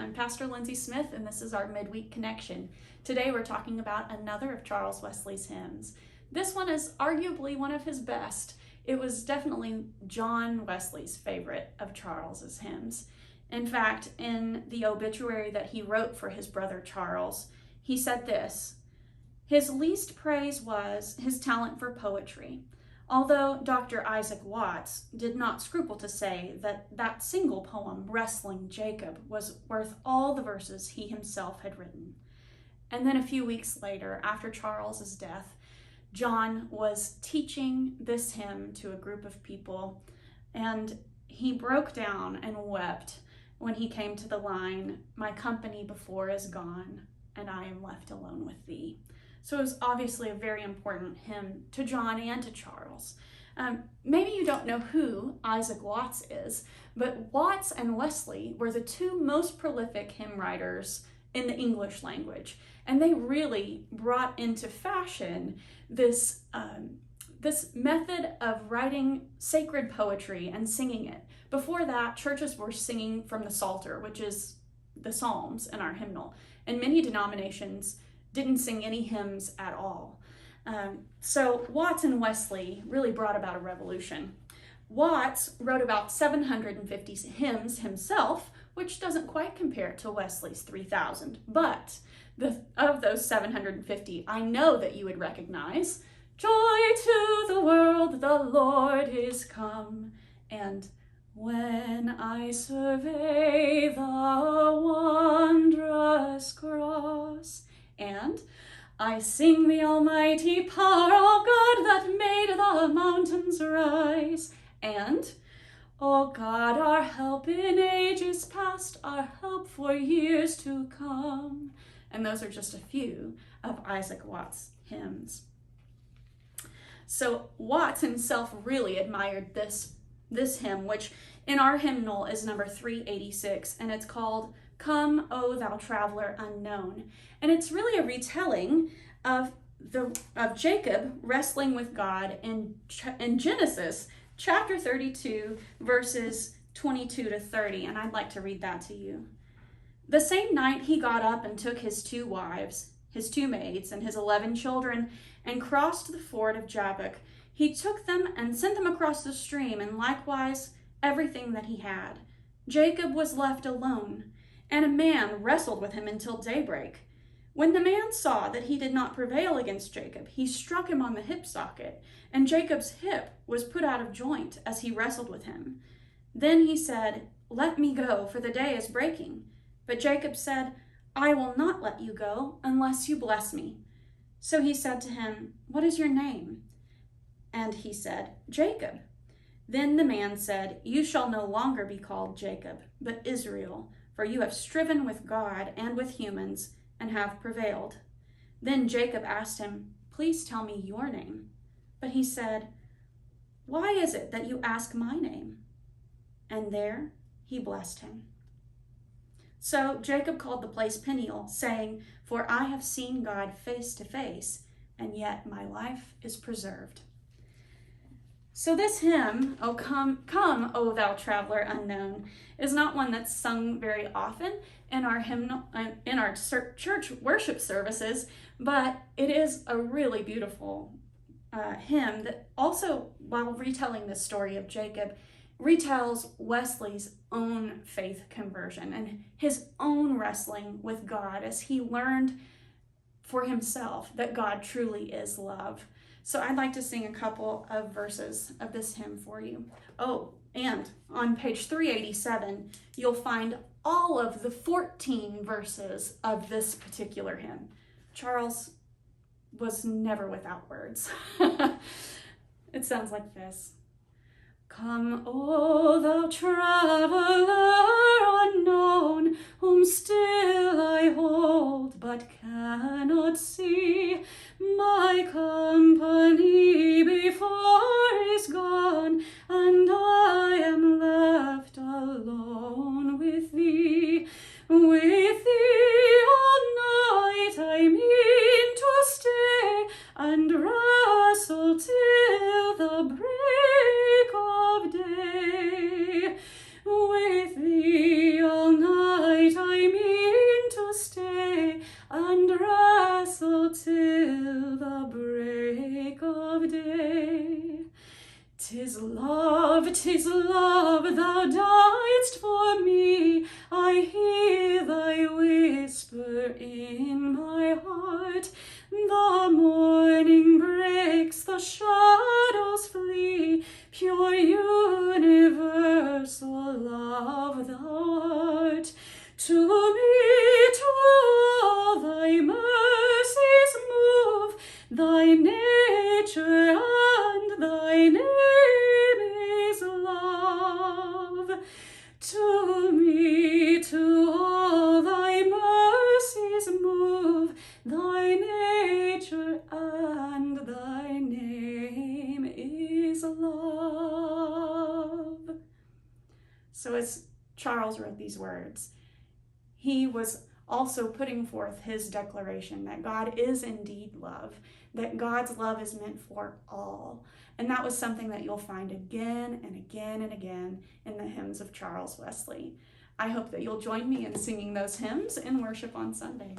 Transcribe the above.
I'm Pastor Lindsay Smith, and this is our Midweek Connection. Today we're talking about another of Charles Wesley's hymns. This one is arguably one of his best. It was definitely John Wesley's favorite of Charles's hymns. In fact, in the obituary that he wrote for his brother Charles, he said this: "His least praise was his talent for poetry, although Dr. Isaac Watts did not scruple to say that that single poem, Wrestling Jacob, was worth all the verses he himself had written." And then a few weeks later, after Charles's death, John was teaching this hymn to a group of people, and he broke down and wept when he came to the line, "My company before is gone, and I am left alone with thee." So it was obviously a very important hymn to John and to Charles. Maybe you don't know who Isaac Watts is, but Watts and Wesley were the two most prolific hymn writers in the English language, and they really brought into fashion this method of writing sacred poetry and singing it. Before that, churches were singing from the Psalter, which is the Psalms in our hymnal, and many denominations didn't sing any hymns at all. So Watts and Wesley really brought about a revolution. Watts wrote about 750 hymns himself, which doesn't quite compare to Wesley's 3,000. But of those 750, I know that you would recognize "Joy to the world, the Lord is come," and "When I survey the wondrous cross," and "I sing the almighty power of God that made the mountains rise," and "O God, our help in ages past, our help for years to come." And those are just a few of Isaac Watts' hymns. So Watts himself really admired this hymn, which in our hymnal is number 386, and it's called "Come, O Thou Traveler Unknown." And it's really a retelling of Jacob wrestling with God in Genesis chapter 32, verses 22 to 30, and I'd like to read that to you. "The same night he got up and took his 2 wives, his 2 maids, and his 11 children, and crossed the ford of Jabbok. He took them and sent them across the stream, and likewise everything that he had. Jacob was left alone, and a man wrestled with him until daybreak. When the man saw that he did not prevail against Jacob, he struck him on the hip socket, and Jacob's hip was put out of joint as he wrestled with him. Then he said, 'Let me go, for the day is breaking.' But Jacob said, 'I will not let you go unless you bless me.' So he said to him, 'What is your name?' And he said, 'Jacob.' Then the man said, 'You shall no longer be called Jacob, but Israel, for you have striven with God and with humans, and have prevailed.' Then Jacob asked him, 'Please tell me your name.' But he said, 'Why is it that you ask my name?' And there he blessed him. So Jacob called the place Peniel, saying, 'For I have seen God face to face, and yet my life is preserved.'" So this hymn, "O come, come, O thou traveler unknown," is not one that's sung very often in our church worship services, but it is a really beautiful hymn that also, while retelling the story of Jacob, retells Wesley's own faith conversion and his own wrestling with God as he learned for himself that God truly is love. So I'd like to sing a couple of verses of this hymn for you. Oh, and on page 387, you'll find all of the 14 verses of this particular hymn. Charles was never without words. It sounds like this. "Come, O thou traveler unknown, whom still I hold but cannot see. My company before is gone, and I am left alone with thee. With thee all night I mean to stay, and wrestle till the break of day. With thee all night I mean love, 'tis love, thou diedst for me. I hear thy whisper in my heart. The morning breaks, the shadows flee. Pure universal love thou art. To me, to all thy mercies move, thy nature and thy name is love. To me, to all thy mercies move, thy nature and thy name is love. So as Charles wrote these words, he was also putting forth his declaration that God is indeed love, that God's love is meant for all. And that was something that you'll find again and again and again in the hymns of Charles Wesley. I hope that you'll join me in singing those hymns in worship on Sunday.